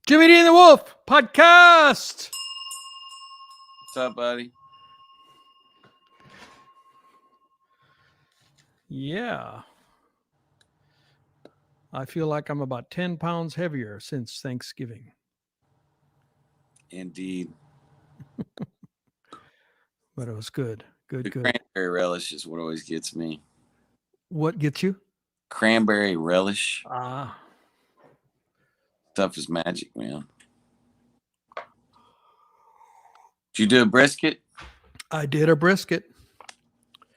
Jimmy D and the Wolf podcast. What's up, buddy? Yeah. I feel like I'm about 10 pounds heavier since Thanksgiving. Indeed. But it was good. The Good. cranberry relish is what always gets me. What gets you? Cranberry relish. Ah. Stuff is magic, man. Did you do a brisket? I did a brisket.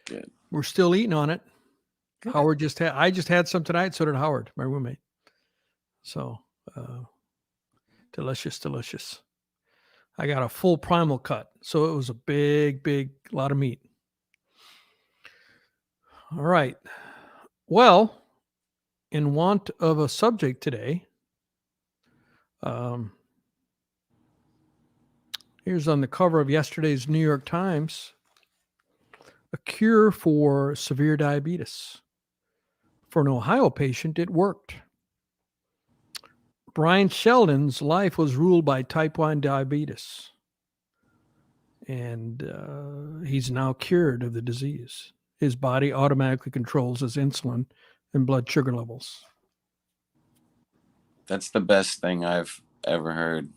Good. We're still eating on it. Good. I just had some tonight. So did Howard, my roommate. So delicious. I got a full primal cut. So it was a big lot of meat. All right. Well, in want of a subject today, here's on the cover of yesterday's New York Times, a cure for severe diabetes. For an Ohio patient, it worked. Brian Sheldon's life was ruled by type 1 diabetes, and he's now cured of the disease. His body automatically controls his insulin and blood sugar levels. That's the best thing I've ever heard.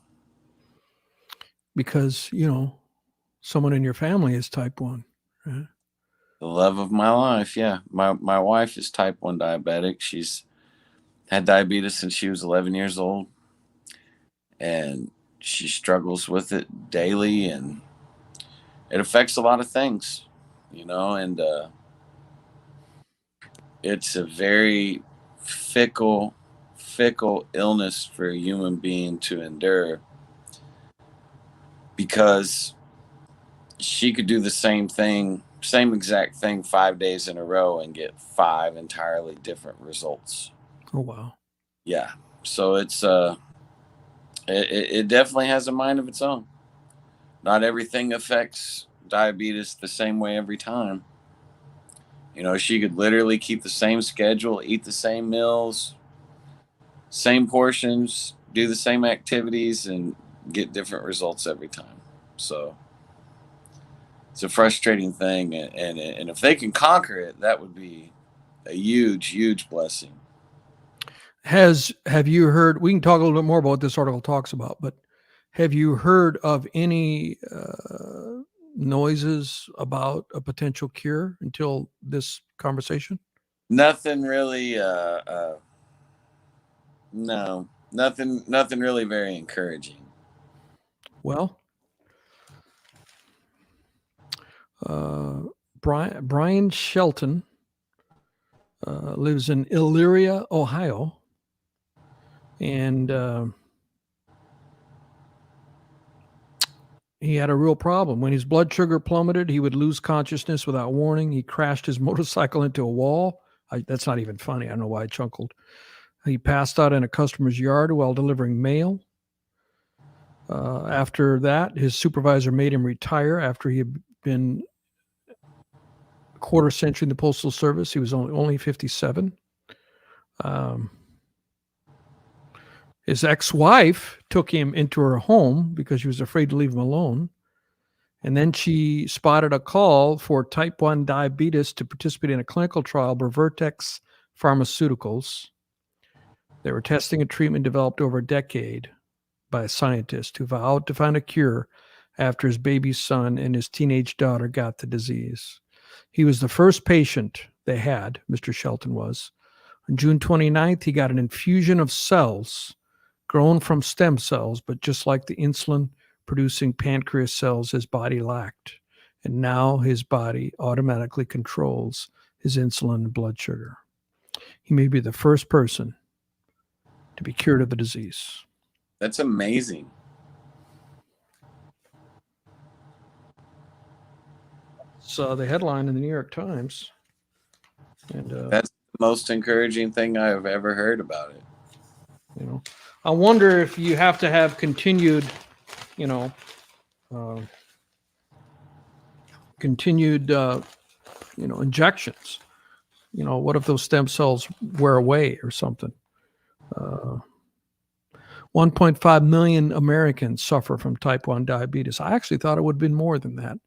Because, someone in your family is type 1. Right? The love of my life, yeah. My wife is type 1 diabetic. She's had diabetes since she was 11 years old. And she struggles with it daily, and it affects a lot of things, and it's a very fickle illness for a human being to endure, because she could do the same exact thing 5 days in a row and get 5 entirely different results. Oh, wow. Yeah. So it's it definitely has a mind of its own. Not everything affects diabetes the same way every time. She could literally keep the same schedule, eat the same meals, same portions, do the same activities, and get different results every time. So it's a frustrating thing. And if they can conquer it, that would be a huge blessing. Have you heard, we can talk a little bit more about what this article talks about, but have you heard of any noises about a potential cure until this conversation? Nothing really, no, nothing really very encouraging. Well, Brian Shelton lives in Elyria, Ohio, and he had a real problem. When his blood sugar plummeted, he would lose consciousness without warning. He crashed his motorcycle into a wall. That's not even funny. I don't know why I chuckled. He passed out in a customer's yard while delivering mail. After that, his supervisor made him retire after he had been a quarter century in the Postal Service. He was only 57. His ex-wife took him into her home because she was afraid to leave him alone. And then she spotted a call for type 1 diabetes to participate in a clinical trial by Vertex Pharmaceuticals. They were testing a treatment developed over a decade by a scientist who vowed to find a cure after his baby son and his teenage daughter got the disease. He was the first patient they had, Mr. Shelton was. On June 29th, he got an infusion of cells grown from stem cells, but just like the insulin-producing pancreas cells his body lacked. And now his body automatically controls his insulin and blood sugar. He may be the first person to be cured of the disease. That's amazing. So the headline in the New York Times. And that's the most encouraging thing I've ever heard about it. I wonder if you have to have continued, injections. What if those stem cells wear away or something? 1.5 million Americans suffer from type 1 diabetes. I actually thought it would have been more than that.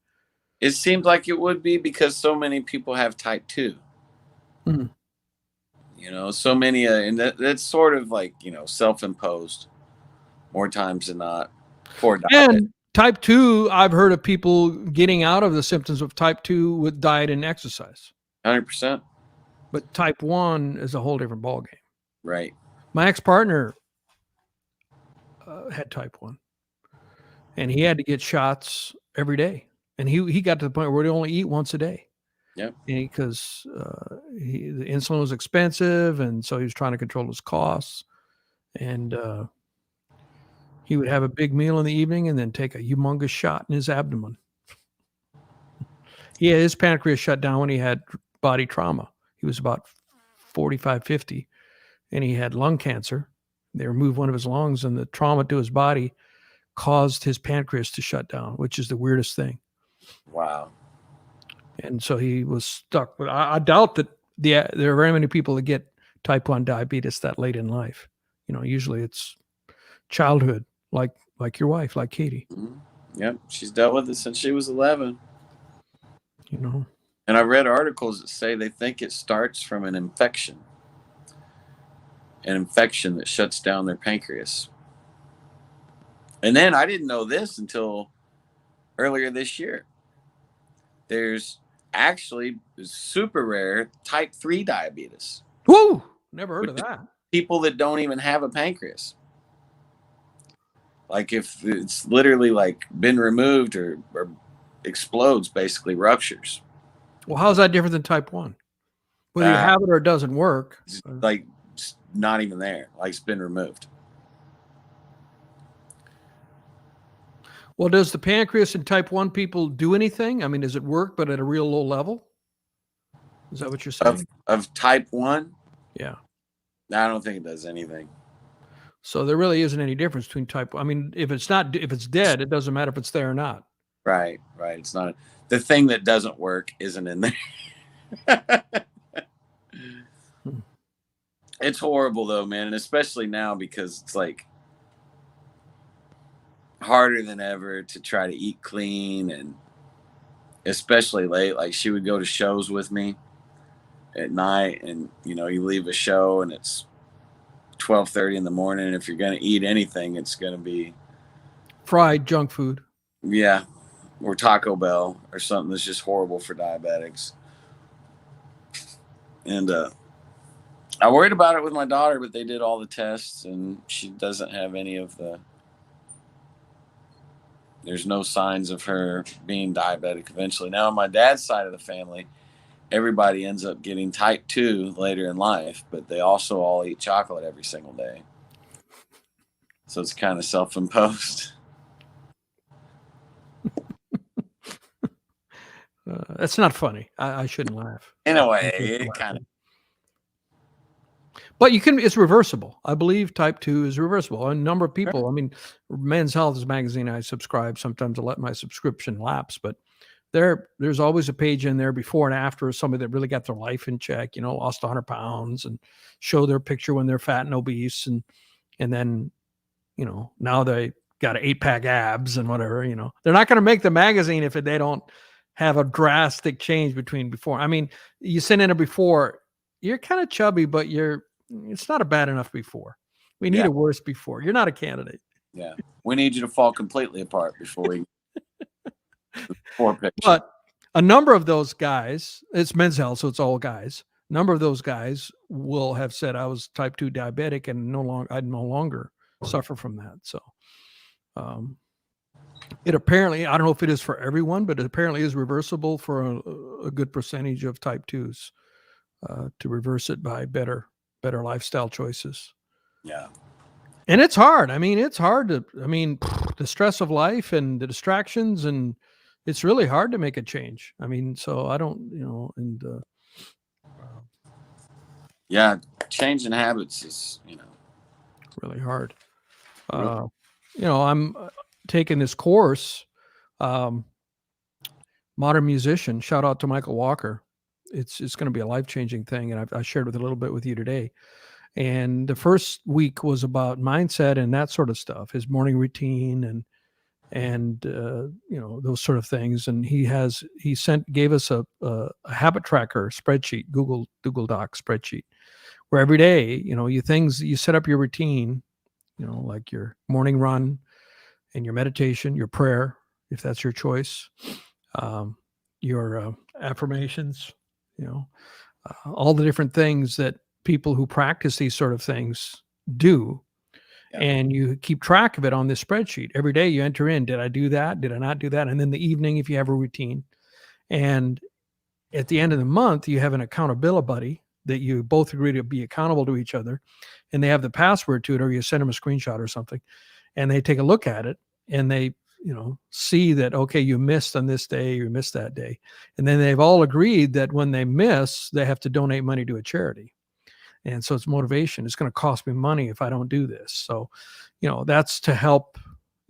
It seemed like it would be because so many people have type 2. Hmm. So many, and that's sort of like, self-imposed more times than not. Poor diet. And type 2, I've heard of people getting out of the symptoms of type 2 with diet and exercise. 100%. But type 1 is a whole different ballgame. Right. My ex-partner had type 1, and he had to get shots every day. And he got to the point where he only eat once a day. Yep. Because the insulin was expensive, and so he was trying to control his costs. And he would have a big meal in the evening and then take a humongous shot in his abdomen. He had his pancreas shut down when he had body trauma. He was about 45, 50, and he had lung cancer. They removed one of his lungs, and the trauma to his body caused his pancreas to shut down, which is the weirdest thing. Wow. And so he was stuck. But I doubt that there are very many people that get type 1 diabetes that late in life. Usually it's childhood, like your wife, like Katie. Mm-hmm. Yep. She's dealt with it since she was 11. And I read articles that say they think it starts from an infection that shuts down their pancreas. And then I didn't know this until earlier this year. There's actually super rare type 3 diabetes. Woo! Never heard of that. People that don't even have a pancreas. Like if it's literally like been removed or explodes, basically ruptures. Well, how's that different than type 1? Whether you have it or it doesn't work. It's like it's not even there. Like it's been removed. Well, does the pancreas in type 1 people do anything? I mean, does it work, but at a real low level? Is that what you're saying? Of type 1? Yeah. I don't think it does anything. So there really isn't any difference between type 1. I mean, if it's dead, it doesn't matter if it's there or not. Right. It's not. The thing that doesn't work isn't in there. It's horrible though, man. And especially now because it's like harder than ever to try to eat clean, and especially late. Like she would go to shows with me at night, and you leave a show and it's 12:30 in the morning. And if you're going to eat anything, it's going to be fried junk food. Yeah. Or Taco Bell or something that's just horrible for diabetics. And I worried about it with my daughter, but they did all the tests and she doesn't have any of there's no signs of her being diabetic eventually. Now on my dad's side of the family, everybody ends up getting type 2 later in life, but they also all eat chocolate every single day. So it's kind of self-imposed. That's not funny. I shouldn't laugh. In a way, it kind of. But it's reversible. I believe type 2 is reversible. A number of people, sure. I mean, Men's Health is a magazine I subscribe. Sometimes I let my subscription lapse, but there's always a page in there before and after of somebody that really got their life in check, lost 100 pounds and show their picture when they're fat and obese. And then, now they got 8-pack abs and whatever, they're not going to make the magazine if they don't have a drastic change between before. I mean, you send in a before, you're kind of chubby, but it's not a bad enough before. We need a worse before. You're not a candidate. Yeah. We need you to fall completely apart before we But a number of those guys, it's Men's Health, so it's all guys. A number of those guys will have said I was type 2 diabetic and I'd no longer suffer from that. So it apparently, I don't know if it is for everyone, but it apparently is reversible for a good percentage of type 2s to reverse it by better lifestyle choices. Yeah. And it's hard. I mean, the stress of life and the distractions, and it's really hard to make a change. I mean, so I don't, yeah, changing habits is, really hard. I'm taking this course, Modern Musician. Shout out to Michael Walker. It's going to be a life-changing thing, and I shared with a little bit with you today. And the first week was about mindset and that sort of stuff, his morning routine and those sort of things. And he gave us a habit tracker spreadsheet, Google Doc spreadsheet, where every day, you set up your routine, like your morning run and your meditation, your prayer, if that's your choice, your affirmations, all the different things that people who practice these sort of things do. Yeah. And you keep track of it on this spreadsheet. Every day you enter in, did I do that? Did I not do that? And then the evening, if you have a routine. And at the end of the month, you have an accountability buddy that you both agree to be accountable to each other. And they have the password to it, or you send them a screenshot or something. And they take a look at it and they, see that, okay, you missed on this day, you missed that day. And then they've all agreed that when they miss, they have to donate money to a charity. And so it's motivation. It's going to cost me money if I don't do this. So, that's to help.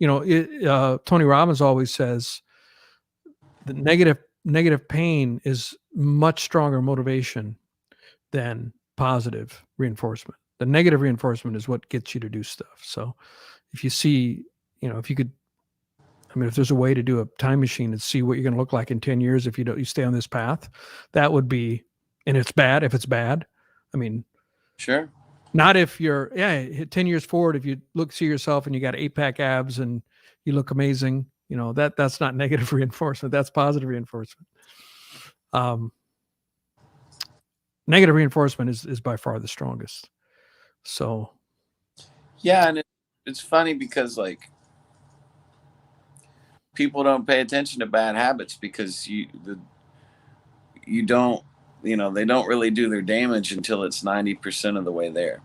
Tony Robbins always says the negative pain is much stronger motivation than positive reinforcement. The negative reinforcement is what gets you to do stuff. So if you see, if you could, if there's a way to do a time machine and see what you're going to look like in 10 years if you stay on this path, that would be, and it's bad if it's bad. Sure. Not if you're 10 years forward, if you see yourself and you got 8-pack abs and you look amazing, that's not negative reinforcement. That's positive reinforcement. Negative reinforcement is by far the strongest. So. Yeah. And it's funny because people don't pay attention to bad habits because you don't, they don't really do their damage until it's 90% of the way there.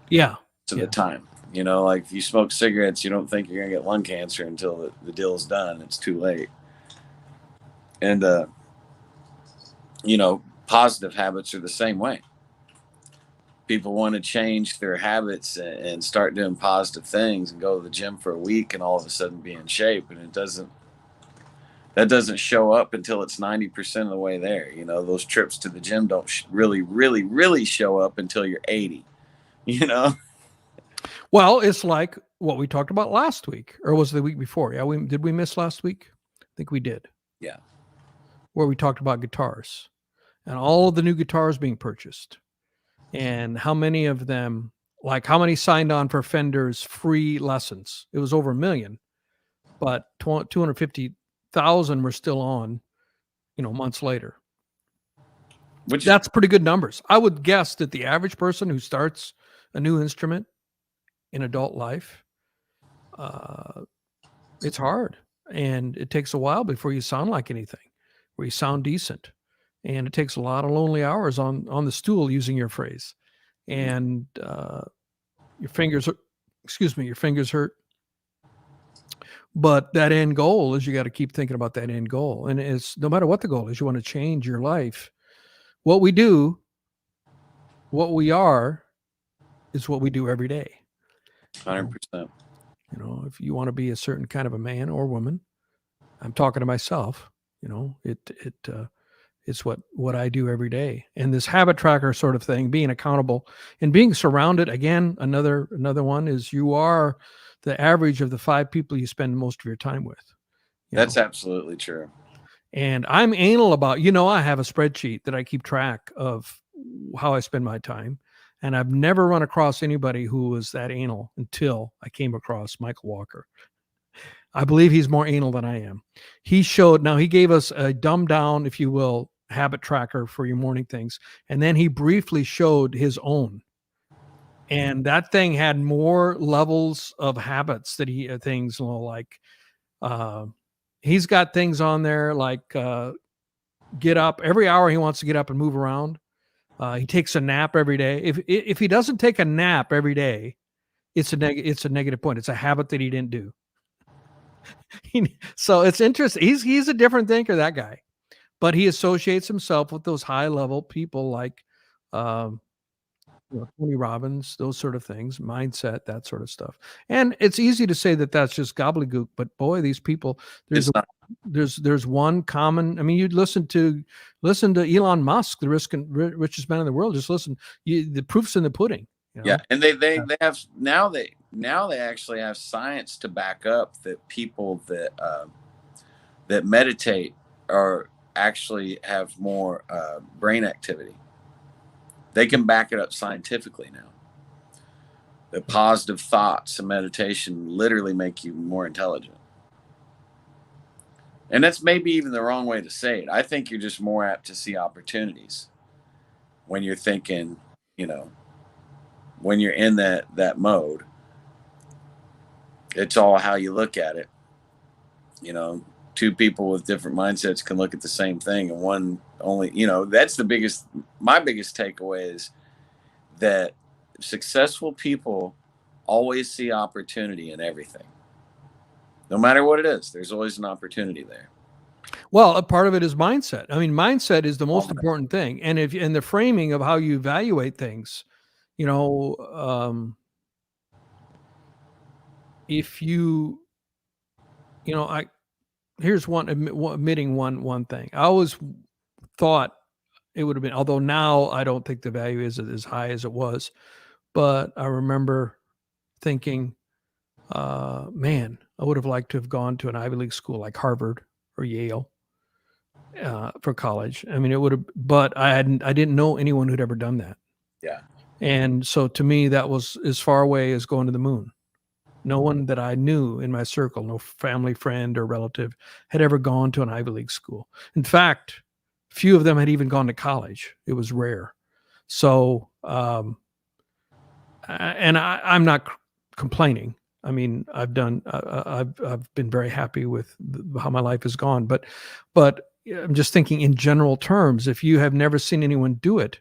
Yeah. The time, if you smoke cigarettes, you don't think you're going to get lung cancer until the deal's done. It's too late. And, positive habits are the same way. People want to change their habits and start doing positive things and go to the gym for a week and all of a sudden be in shape. And that doesn't show up until it's 90% of the way there. Those trips to the gym don't really, really, really show up until you're 80, Well, it's like what we talked about last week, or was it the week before? Yeah. Did we miss last week? I think we did. Yeah. Where we talked about guitars and all of the new guitars being purchased and how many of them, how many signed on for Fender's free lessons. It was over 1 million, but 250,000 were still on, months later. That's pretty good numbers. I would guess that the average person who starts a new instrument in adult life, it's hard. And it takes a while before you sound like anything, where you sound decent. And it takes a lot of lonely hours on the stool, using your phrase. And your fingers hurt. But that end goal is, you got to keep thinking about that end goal. And it's no matter what the goal is, you want to change your life. What we do, what we are, is what we do every day. 100%. If you want to be a certain kind of a man or woman, I'm talking to myself, it's what I do every day. And this habit tracker sort of thing, being accountable and being surrounded, again, another one is, you are the average of the 5 people you spend most of your time with. That's absolutely true. And I'm anal about, I have a spreadsheet that I keep track of how I spend my time. And I've never run across anybody who was that anal until I came across Michael Walker. I believe he's more anal than I am. He gave us a dumbed down, if you will, habit tracker for your morning things. And then he briefly showed his own. And that thing had more levels of habits that he's got things on there like get up every hour. He wants to get up and move around. He takes a nap every day. If he doesn't take a nap every day, it's a negative point. It's a habit that he didn't do. So it's interesting. He's a different thinker, that guy, but he associates himself with those high level people like Tony Robbins, those sort of things, mindset, that sort of stuff. And it's easy to say that that's just gobbledygook, but boy, these people, there's one common. You listen to Elon Musk, the richest man in the world. Just listen. The proof's in the pudding. You Yeah, know? and they have now they actually have science to back up that people that meditate are actually have more brain activity. They can back it up scientifically now. The positive thoughts and meditation literally make you more intelligent. And that's maybe even the wrong way to say it. I think you're just more apt to see opportunities when you're thinking, you know, when you're in that mode. It's all how you look at it. You know, two people with different mindsets can look at the same thing, and one only, that's my biggest takeaway is that successful people always see opportunity in everything. No matter what it is, there's always an opportunity there. Well, a part of it is mindset. I mean, mindset is the most important thing. And the framing of how you evaluate things, if here's admitting one thing. I always thought it would have been, although now I don't think the value is as high as it was, but I remember thinking, man, I would have liked to have gone to an Ivy League school like Harvard or Yale for college. I mean, it would have, but I didn't know anyone who'd ever done that. Yeah. And so to me, that was as far away as going to the moon. No one that I knew in my circle, no family, friend, or relative had ever gone to an Ivy League school. In fact, few of them had even gone to college. It was rare. So, I'm not complaining. I mean, I've been very happy with how my life has gone, but I'm just thinking in general terms, if you have never seen anyone do it,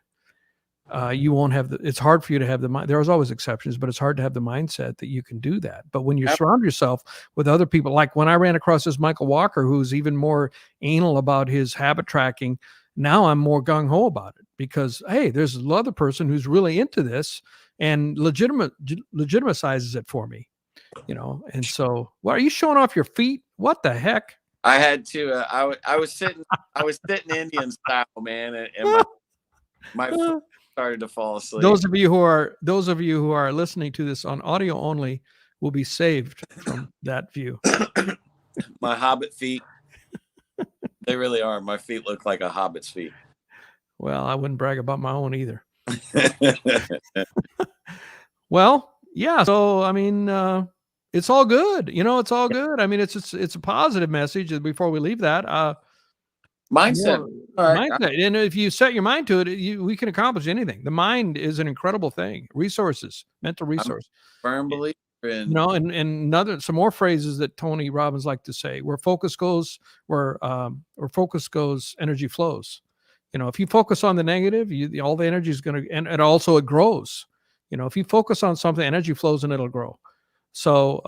you won't have it's hard for you to have the mind. There's always exceptions, but it's hard to have the mindset that you can do that. But when you surround yourself with other people, like when I ran across this Michael Walker, who's even more anal about his habit tracking, now I'm more gung-ho about it because, hey, there's another person who's really into this and legitimizes it for me, and so, what are you showing off your feet? What the heck? I had to, I was sitting Indian style, man. And my foot started to fall asleep. Those of you who are listening to this on audio only will be saved from that view. My hobbit feet. They really are. My feet look like a hobbit's feet. Well, I wouldn't brag about my own either. Well, yeah. So, I mean, it's all good. It's all good. I mean, it's a positive message. Before we leave that, mindset. Mindset. And if you set your mind to it, we can accomplish anything. The mind is an incredible thing. Resources, mental resource. I'm a firm believer in. And some more phrases that Tony Robbins liked to say: where focus goes, where focus goes, energy flows. If you focus on the negative, all the energy is going to, and also it grows. If you focus on something, energy flows and it'll grow. So,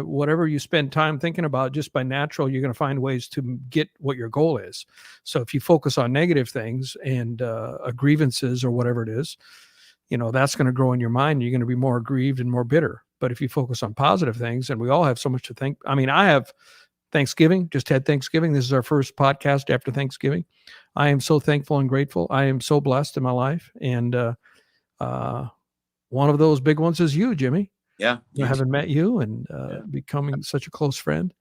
whatever you spend time thinking about, just by natural, you're going to find ways to get what your goal is. So if you focus on negative things and grievances or whatever it is, that's going to grow in your mind. You're going to be more aggrieved and more bitter. But if you focus on positive things, and we all have so much to think. I mean, I have Thanksgiving, just had Thanksgiving. This is our first podcast after Thanksgiving. I am so thankful and grateful. I am so blessed in my life. And one of those big ones is you, Jimmy. Yeah. I haven't met you and becoming such a close friend.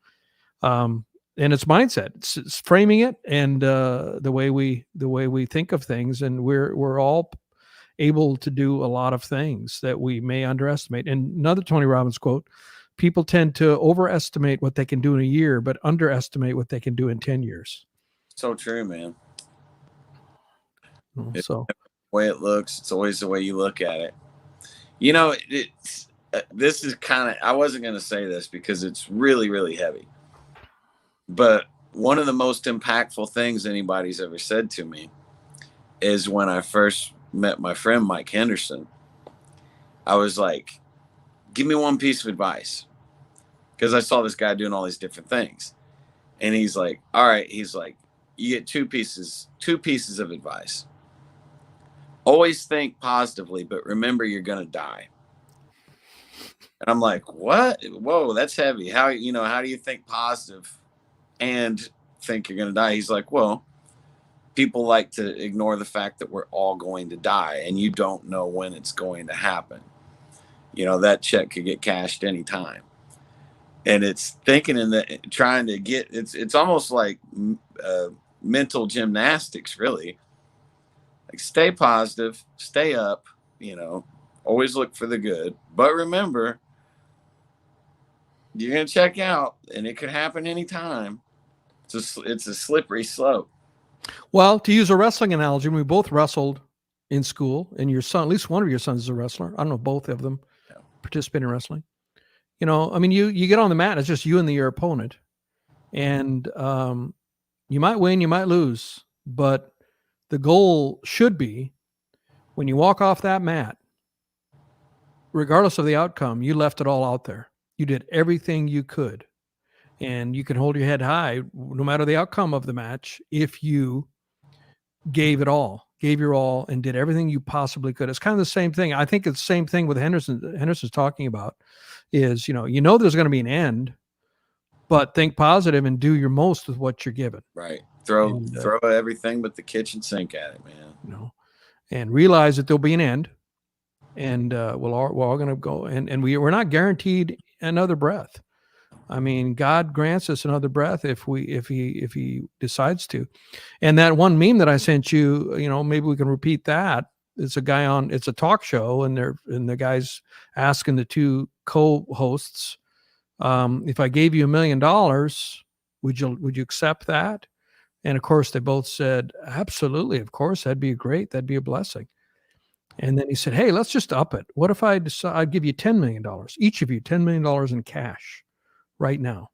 And it's mindset, it's framing it, and the way we think of things. And we're all able to do a lot of things that we may underestimate. And another Tony Robbins quote: people tend to overestimate what they can do in a year, but underestimate what they can do in 10 years. So true, man. So the way it looks, it's always the way you look at it. This is kind of, I wasn't going to say this because it's really, really heavy. But one of the most impactful things anybody's ever said to me is when I first met my friend, Mike Henderson. I was like, give me one piece of advice. Because I saw this guy doing all these different things. And he's like, all right. He's like, you get two pieces of advice. Always think positively, but remember you're going to die. And I'm like, what? Whoa, that's heavy. How do you think positive and think you're going to die? He's like, well, people like to ignore the fact that we're all going to die and you don't know when it's going to happen. That check could get cashed anytime. And it's thinking in that, trying to get, it's almost like mental gymnastics, really. Like, stay positive, stay up, always look for the good. But remember, you're going to check out and it could happen anytime. It's a slippery slope. Well, to use a wrestling analogy, we both wrestled in school, and your son, at least one of your sons, is a wrestler. I don't know, both of them participate in wrestling. You get on the mat, it's just you and your opponent. And you might win, you might lose, but the goal should be, when you walk off that mat, regardless of the outcome, you left it all out there. You did everything you could. And you can hold your head high no matter the outcome of the match if you gave your all and did everything you possibly could. It's kind of the same thing. I think it's the same thing with Henderson's talking about is, there's going to be an end, but think positive and do your most with what you're given. Right. Throw everything but the kitchen sink at it, man. And realize that there'll be an end, and we're all going to go. And we're not guaranteed another breath. I mean, God grants us another breath if he decides to. And that one meme that I sent you, maybe we can repeat that. It's a talk show, and the guy's asking the two co-hosts, if I gave you $1 million, would you accept that? And of course, they both said, absolutely, of course, that'd be great, that'd be a blessing. And then he said, hey, let's just up it. What if I decide I'd give you $10 million, each of you $10 million in cash right now?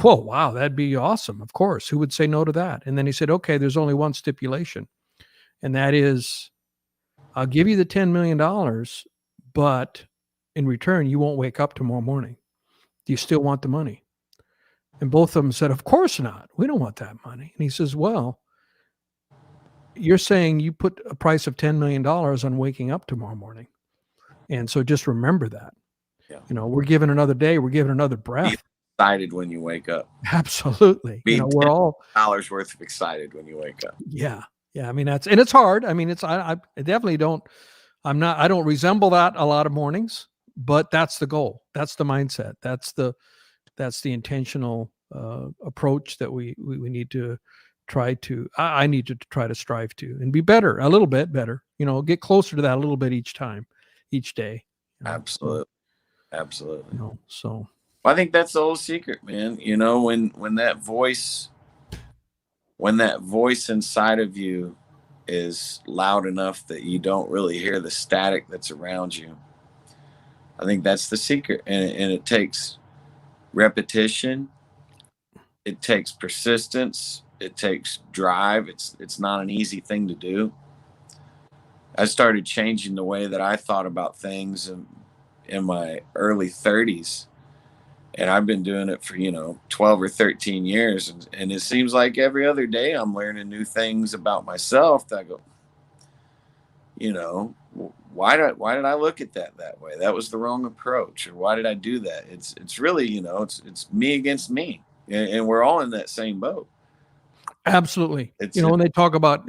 Whoa, wow, that'd be awesome. Of course, who would say no to that? And then he said, okay, there's only one stipulation, and that is, I'll give you the $10 million, but in return, you won't wake up tomorrow morning. Do you still want the money? And both of them said, of course not. We don't want that money. And he says, well, you're saying you put a price of $10 million on waking up tomorrow morning. And so just remember that. Yeah. We're given another day. We're given another breath. Be excited when you wake up. Absolutely. We're all $10 worth of excited when you wake up. Yeah. Yeah. I mean, and it's hard. I mean, I definitely don't resemble that a lot of mornings, but that's the goal. That's the mindset. That's the intentional approach that we need to try to, I need to try to strive to, and be better, a little bit better, get closer to that a little bit each day. Absolutely. Absolutely. So I think that's the whole secret, man. When that voice inside of you is loud enough that you don't really hear the static that's around you, I think that's the secret. And it takes repetition. It takes persistence. It takes drive. It's not an easy thing to do. I started changing the way that I thought about things in my early 30s. And I've been doing it for, 12 or 13 years. And it seems like every other day I'm learning new things about myself that I go, why did I look at that way? That was the wrong approach. Or why did I do that? It's really, it's me against me. And we're all in that same boat. Absolutely. When they talk about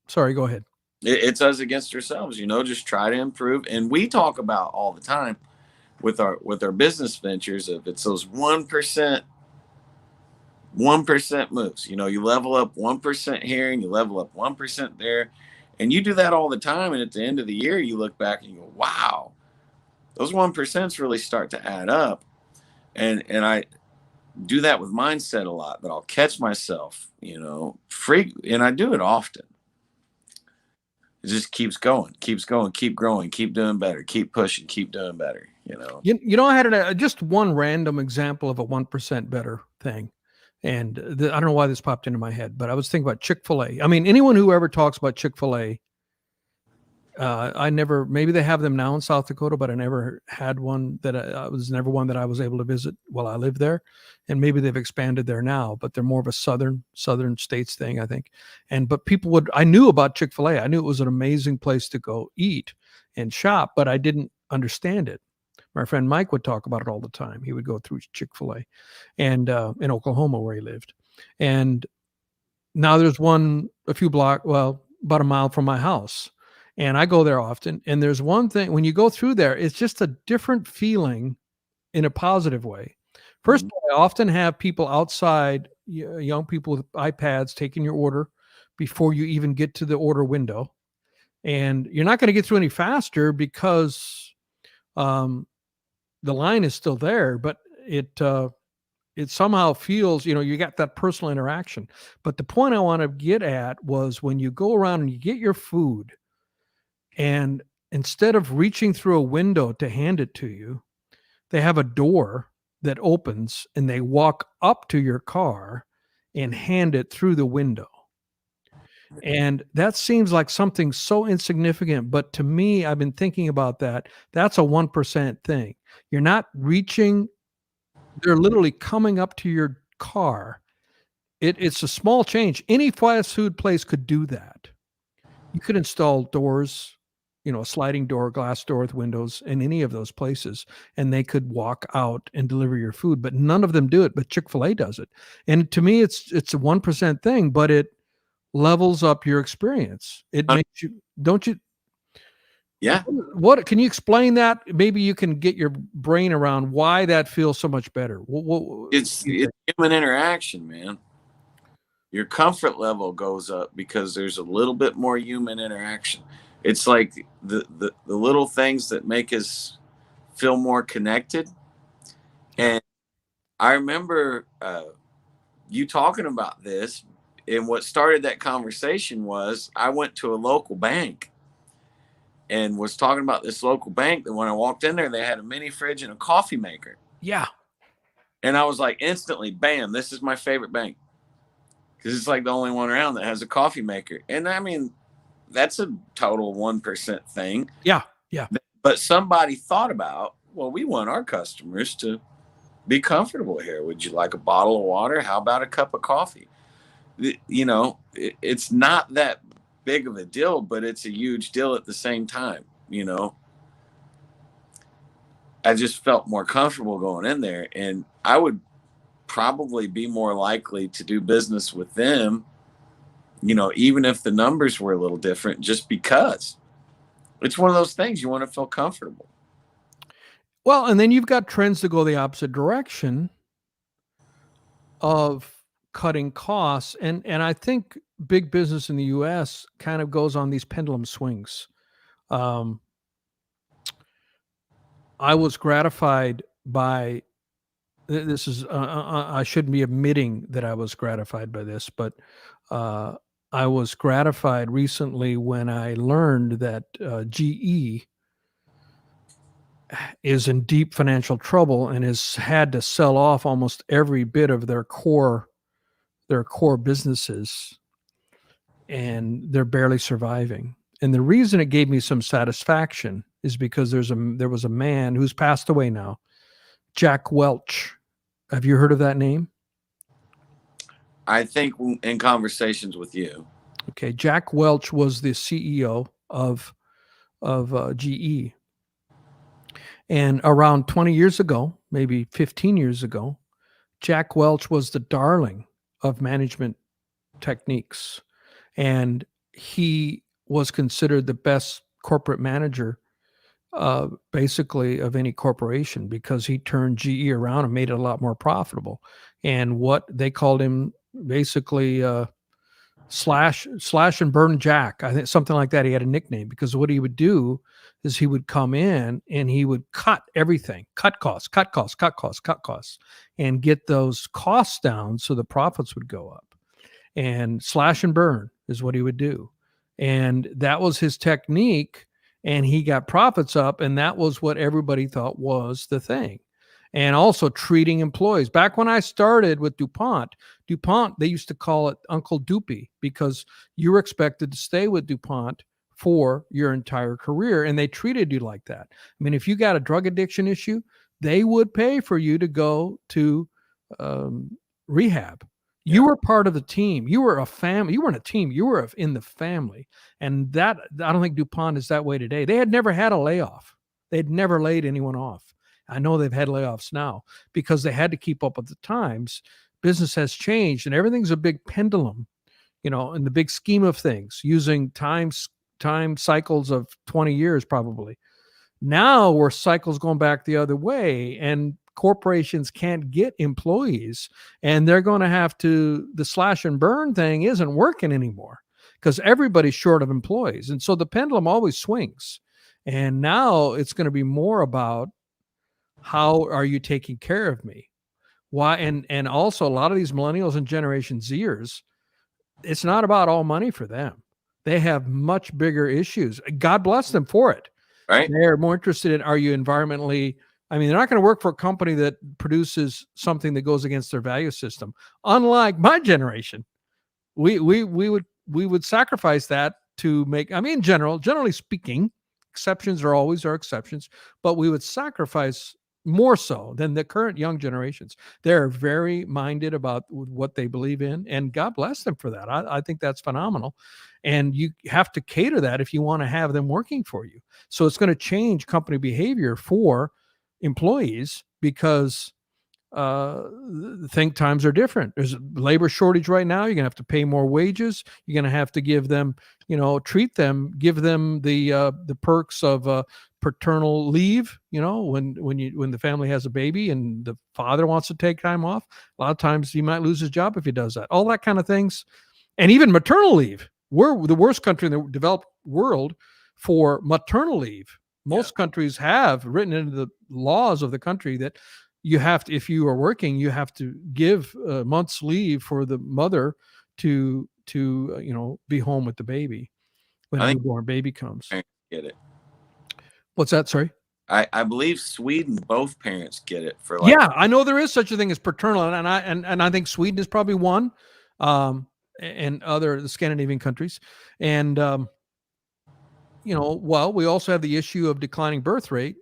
sorry, go ahead. It's us against ourselves, just try to improve. And we talk about all the time with our business ventures, if it's those 1% moves, you level up 1% here and you level up 1% there, and you do that all the time. And at the end of the year, you look back and you go, wow, those 1% really start to add up. And I do that with mindset a lot, that I'll catch myself, and I do it often. It just keeps going, keep growing, keep doing better, keep pushing, keep doing better. I had just one random example of a 1% better thing. And I don't know why this popped into my head, but I was thinking about Chick-fil-A. I mean, anyone who ever talks about Chick-fil-A, maybe they have them now in South Dakota, but I never had one that I was able to visit while I lived there. And maybe they've expanded there now, but they're more of a southern states thing, I think. But I knew about Chick-fil-A. I knew it was an amazing place to go eat and shop, but I didn't understand it. My friend Mike would talk about it all the time. He would go through Chick-fil-A and in Oklahoma where he lived. And Now there's one about a mile from my house, and I go there often. And there's one thing when you go through there, it's just a different feeling in a positive way. First Mhm. of all, I often have people outside, young people with iPads taking your order before you even get to the order window. And you're not going to get through any faster because um, the line is still there, but it somehow feels, you got that personal interaction. But the point I want to get at was when you go around and you get your food, and instead of reaching through a window to hand it to you, they have a door that opens and they walk up to your car and hand it through the window. And that seems like something so insignificant. But to me, I've been thinking about that. That's a 1% thing. You're not reaching, they're literally coming up to your car. It's a small change. Any fast food place could do that. You could install doors, a sliding door, glass door with windows in any of those places, and they could walk out and deliver your food. But none of them do it. But Chick-fil-A does it. And to me, it's a 1% thing, but it levels up your experience. It makes you, don't you? Yeah, What can you explain that? Maybe you can get your brain around why that feels so much better. What it's human interaction, man. Your comfort level goes up because there's a little bit more human interaction. It's like the little things that make us feel more connected. Yeah. And I remember you talking about this, and what started that conversation was I went to a local bank and was talking about this local bank that when I walked in there, they had a mini fridge and a coffee maker. Yeah. And I was like, instantly, bam, this is my favorite bank because it's like the only one around that has a coffee maker. And I mean, that's a total 1% thing. Yeah. Yeah. But somebody thought about, well, we want our customers to be comfortable here. Would you like a bottle of water? How about a cup of coffee? It's not that big of a deal, but it's a huge deal at the same time. I just felt more comfortable going in there, and I would probably be more likely to do business with them, even if the numbers were a little different, just because it's one of those things you want to feel comfortable. Well, and then you've got trends that go the opposite direction of cutting costs. And I think big business in the US kind of goes on these pendulum swings. Um, I was gratified by this is I shouldn't be admitting that I was gratified by this, but uh, I was gratified recently when I learned that GE is in deep financial trouble and has had to sell off almost every bit of their core businesses, and they're barely surviving. And the reason it gave me some satisfaction is because there was a man who's passed away now, Jack Welch. Have you heard of that name? I think in conversations with you. Okay, Jack Welch was the CEO of GE, and around 20 years ago, maybe 15 years ago, Jack Welch was the darling of management techniques, and he was considered the best corporate manager, basically of any corporation, because he turned GE around and made it a lot more profitable. And what they called him, basically, slash and burn Jack. I think something like that. He had a nickname because what he would do is he would come in and he would cut everything, cut costs, and get those costs down so the profits would go up. And slash and burn is what he would do. And that was his technique. And he got profits up. And that was what everybody thought was the thing. And also treating employees. Back when I started with DuPont, they used to call it Uncle Doopy because you were expected to stay with DuPont for your entire career. And they treated you like that. I mean, if you got a drug addiction issue, they would pay for you to go to rehab. You were part of the team. You were a family. You weren't a team. You were in the family. And that, I don't think DuPont is that way today. They had never had a layoff. They'd never laid anyone off. I know they've had layoffs now because they had to keep up with the times. Business has changed and everything's a big pendulum. in the big scheme of things, using time cycles of 20 years probably. Now we're cycles going back the other way, and corporations can't get employees, and they're going to have to, the slash and burn thing isn't working anymore because everybody's short of employees. And so the pendulum always swings. And now it's going to be more about how are you taking care of me? Why? And also a lot of these millennials and Generation Zers, it's not about all money for them. They have much bigger issues. God bless them for it. Right. They're more interested in, are you environmentally, I mean, they're not going to work for a company that produces something that goes against their value system. Unlike my generation, we would sacrifice that to make, I mean, generally speaking, exceptions are always our exceptions, but we would sacrifice more so than the current young generations. They're very minded about what they believe in, and God bless them for that. I think that's phenomenal. And you have to cater that if you want to have them working for you. So it's going to change company behavior for employees because think times are different. There's a labor shortage right now. You're gonna have to pay more wages. You're gonna have to give them, treat them, give them the perks of paternal leave. When the family has a baby and the father wants to take time off, a lot of times he might lose his job if he does that. All that kind of things, and even maternal leave. We're the worst country in the developed world for maternal leave. Most countries have written into the laws of the country that you have to, if you are working, you have to give a month's leave for the mother to be home with the baby when a newborn baby comes. Get it? What's that? Sorry. I believe Sweden, both parents get it for Yeah, I know there is such a thing as paternal, and I think Sweden is probably one, and other the Scandinavian countries, and well, we also have the issue of declining birth rate.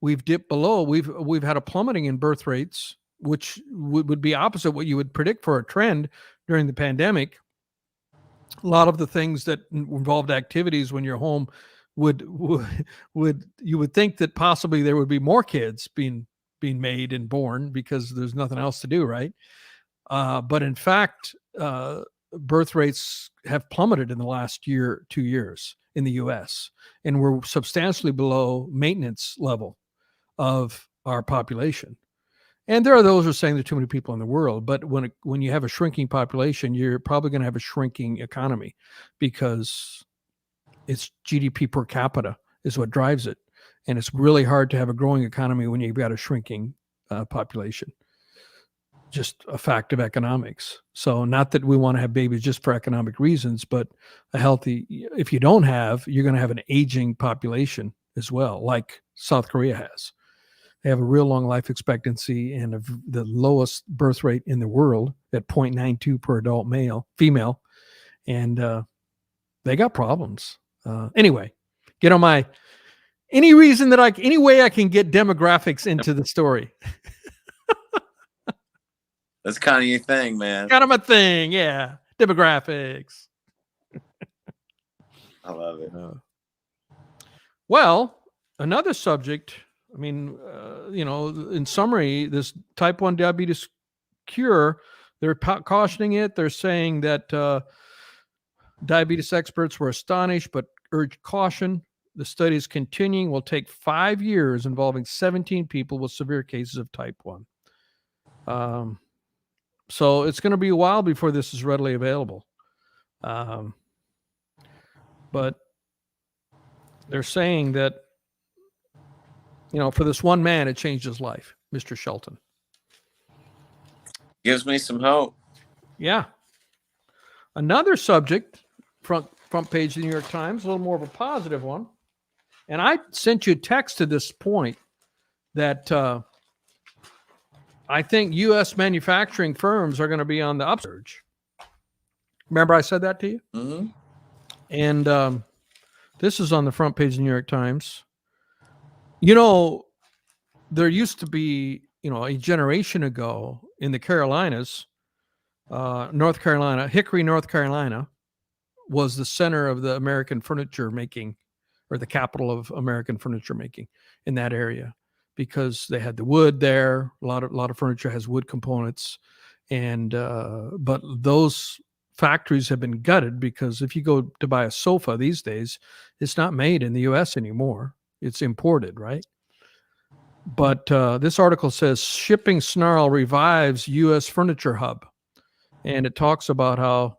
We've dipped below. We've had a plummeting in birth rates, which would be opposite what you would predict for a trend during the pandemic. A lot of the things that involved activities when you're home would you would think that possibly there would be more kids being made and born because there's nothing else to do, right? But in fact, birth rates have plummeted in the last 2 years in the U.S., and we're substantially below maintenance level of our population. And there are those who are saying there are too many people in the world, but when you have a shrinking population, you're probably going to have a shrinking economy because it's GDP per capita is what drives it. And it's really hard to have a growing economy when you've got a shrinking population. Just a fact of economics. So not that we want to have babies just for economic reasons, but if you don't have, you're going to have an aging population as well, like South Korea has. They have a real long life expectancy and the lowest birth rate in the world at 0.92 per adult female. And they got problems. Anyway, get on any way I can get demographics into the story. That's kind of your thing, man. Kind of my thing, yeah. Demographics. I love it. Well, another subject, I mean, in summary, this type 1 diabetes cure, they're cautioning it. They're saying that diabetes experts were astonished but urged caution. The study is continuing, will take 5 years, involving 17 people with severe cases of type 1. So it's going to be a while before this is readily available. But they're saying that, for this one man, it changed his life, Mr. Shelton. Gives me some hope. Yeah. Another subject, front page of the New York Times, a little more of a positive one. And I sent you a text to this point that I think U.S. manufacturing firms are going to be on the upsurge. Remember I said that to you? Mm-hmm. And this is on the front page of the New York Times. There used to be, a generation ago in the Carolinas, North Carolina, Hickory, North Carolina, was the center of the American furniture making, or the capital of American furniture making in that area, because they had the wood there. A lot of furniture has wood components, and but those factories have been gutted, because if you go to buy a sofa these days, it's not made in the US anymore. It's imported, right? But this article says shipping snarl revives U.S. furniture hub. And it talks about how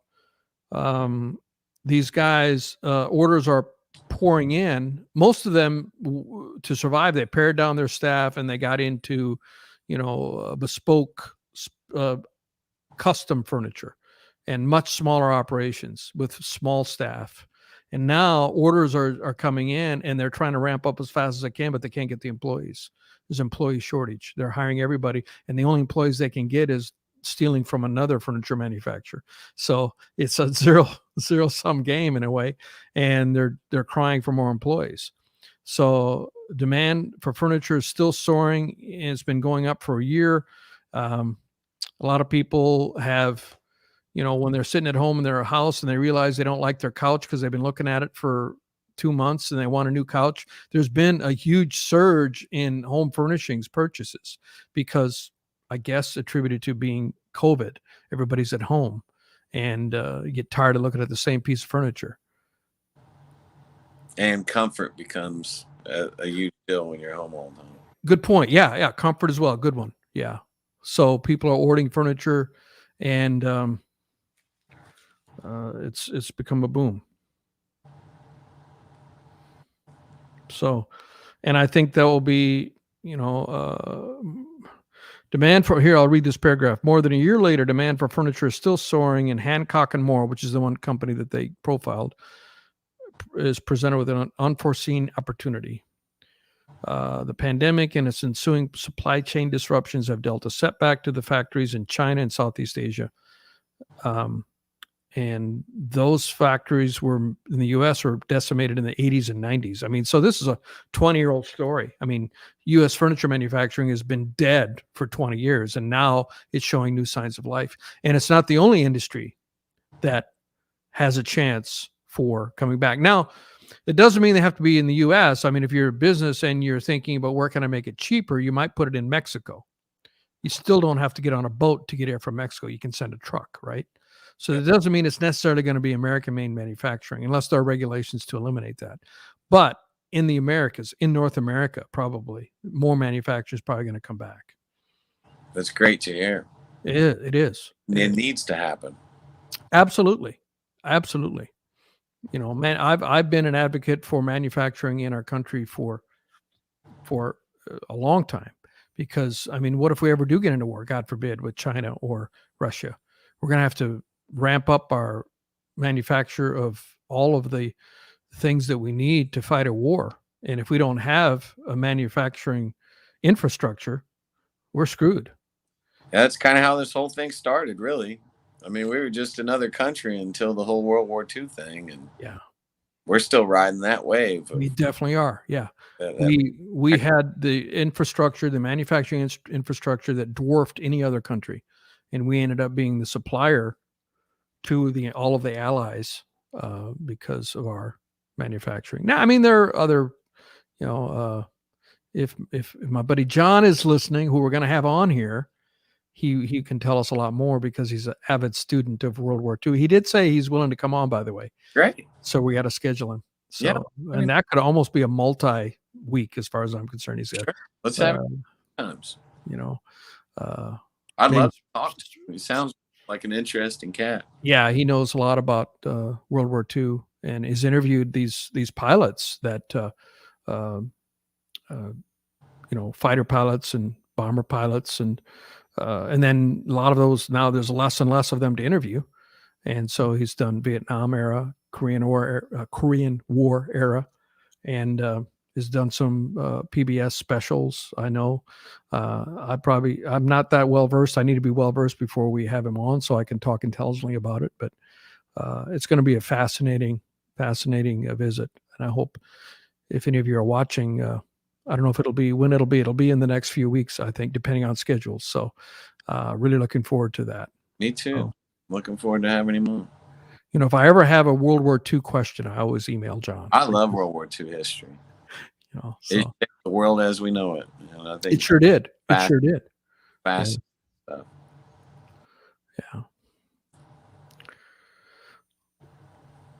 these guys, orders are pouring in. Most of them, to survive, they pared down their staff and they got into, bespoke, custom furniture and much smaller operations with small staff. And now orders are coming in and they're trying to ramp up as fast as they can, but they can't get the employees. There's employee shortage. They're hiring everybody, and the only employees they can get is stealing from another furniture manufacturer. So it's a zero sum game in a way, and they're crying for more employees. So demand for furniture is still soaring. It's been going up for a year. A lot of people have, when they're sitting at home in their house and they realize they don't like their couch because they've been looking at it for 2 months and they want a new couch. There's been a huge surge in home furnishings purchases because, I guess, attributed to being COVID. Everybody's at home and you get tired of looking at the same piece of furniture. And comfort becomes a huge deal when you're home all the time. Good point. Yeah. Comfort as well. Good one. Yeah. So people are ordering furniture, and it's become a boom. So, and I think there will be, demand for, here, I'll read this paragraph. More than a year later, demand for furniture is still soaring, and Hancock and Moore, which is the one company that they profiled, is presented with an unforeseen opportunity. The pandemic and its ensuing supply chain disruptions have dealt a setback to the factories in China and Southeast Asia. And those factories were in the U.S. were decimated in the 80s and 90s. I mean, so this is a 20-year-old story. I mean, U.S. furniture manufacturing has been dead for 20 years, and now it's showing new signs of life. And it's not the only industry that has a chance for coming back. Now, it doesn't mean they have to be in the U.S. I mean, if you're a business and you're thinking about where can I make it cheaper, you might put it in Mexico. You still don't have to get on a boat to get air from Mexico. You can send a truck, right? So it doesn't mean it's necessarily going to be American-made manufacturing, unless there are regulations to eliminate that. But in the Americas, in North America, probably more manufacturers probably going to come back. That's great to hear. It is. It needs to happen. Absolutely. Man, I've been an advocate for manufacturing in our country for a long time, because, I mean, what if we ever do get into war, God forbid, with China or Russia? We're going to have to ramp up our manufacture of all of the things that we need to fight a war. And if we don't have a manufacturing infrastructure, we're screwed. Yeah, that's kind of how this whole thing started, really. I mean, we were just another country until the whole World War II thing, and we're still riding that wave. We definitely are. Yeah, we had the infrastructure, the manufacturing infrastructure that dwarfed any other country, and we ended up being the supplier to all of the allies because of our manufacturing. Now, I mean, there are other, if my buddy John is listening, who we're going to have on here, he can tell us a lot more because he's an avid student of World War II. He did say he's willing to come on, by the way. Great. So we got to schedule him. So, and that could almost be a multi-week as far as I'm concerned. He's got, let's have times. I love to talk to him. He sounds like an interesting cat. Yeah, he knows a lot about World War II, and has interviewed these pilots that, fighter pilots and bomber pilots, and then a lot of those, now there's less and less of them to interview. And so he's done Vietnam era, Korean War era, and has done some PBS specials. I know I'm not that well versed. I need to be well versed before we have him on, so I can talk intelligently about it. But it's going to be a fascinating visit. And I hope if any of you are watching, I don't know if it'll be in the next few weeks, I think, depending on schedules. So really looking forward to that. Me too. Looking forward to having him on. If I ever have a World War II question, I always email John. I love World War II history. It shaped the world as we know it. And I think it sure did. Fast stuff. Yeah.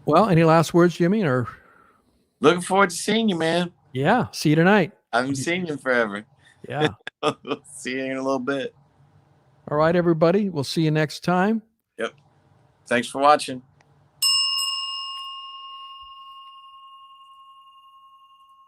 Well, any last words, Jimmy? Or Looking forward to seeing you, man. yeah, see you tonight. I haven't seen you in forever. Yeah. See you in a little bit. All right, everybody. We'll see you next time. Yep. Thanks for watching.